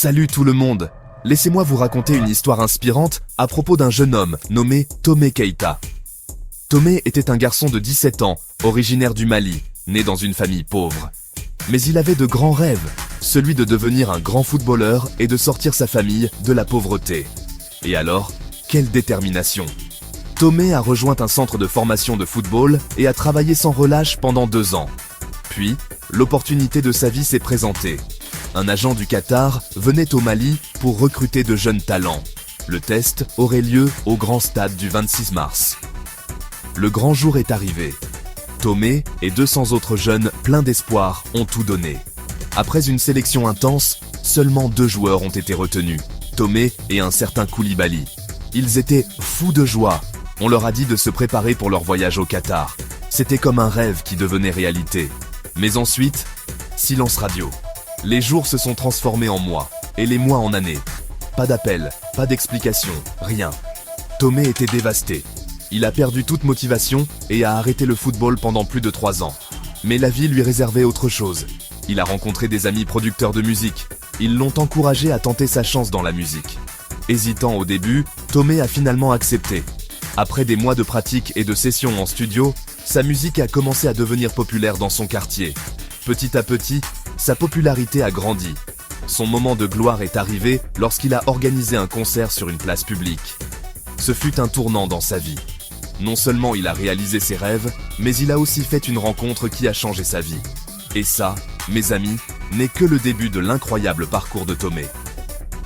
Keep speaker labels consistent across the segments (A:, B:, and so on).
A: Salut tout le monde! Laissez-moi vous raconter une histoire inspirante à propos d'un jeune homme nommé Tomé Keita. Tomé était un garçon de 17 ans, originaire du Mali, né dans une famille pauvre. Mais il avait de grands rêves, celui de devenir un grand footballeur et de sortir sa famille de la pauvreté. Et alors, quelle détermination! Tomé a rejoint un centre de formation de football et a travaillé sans relâche pendant 2 ans. Puis, l'opportunité de sa vie s'est présentée. Un agent du Qatar venait au Mali pour recruter de jeunes talents. Le test aurait lieu au grand stade du 26 mars. Le grand jour est arrivé. Tomé et 200 autres jeunes pleins d'espoir ont tout donné. Après une sélection intense, seulement 2 joueurs ont été retenus, Tomé et un certain Koulibaly. Ils étaient fous de joie. On leur a dit de se préparer pour leur voyage au Qatar. C'était comme un rêve qui devenait réalité. Mais ensuite, silence radio. Les jours se sont transformés en mois, et les mois en années. Pas d'appel, pas d'explication, rien. Tomé était dévasté. Il a perdu toute motivation et a arrêté le football pendant plus de 3 ans. Mais la vie lui réservait autre chose. Il a rencontré des amis producteurs de musique. Ils l'ont encouragé à tenter sa chance dans la musique. Hésitant au début, Tomé a finalement accepté. Après des mois de pratique et de sessions en studio, sa musique a commencé à devenir populaire dans son quartier. Petit à petit, sa popularité a grandi. Son moment de gloire est arrivé lorsqu'il a organisé un concert sur une place publique. Ce fut un tournant dans sa vie. Non seulement il a réalisé ses rêves, mais il a aussi fait une rencontre qui a changé sa vie. Et ça, mes amis, n'est que le début de l'incroyable parcours de Tomé.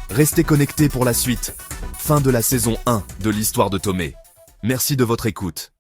A: Restez connectés pour la suite. Fin de la saison 1 de l'histoire de Tomé. Merci de votre écoute.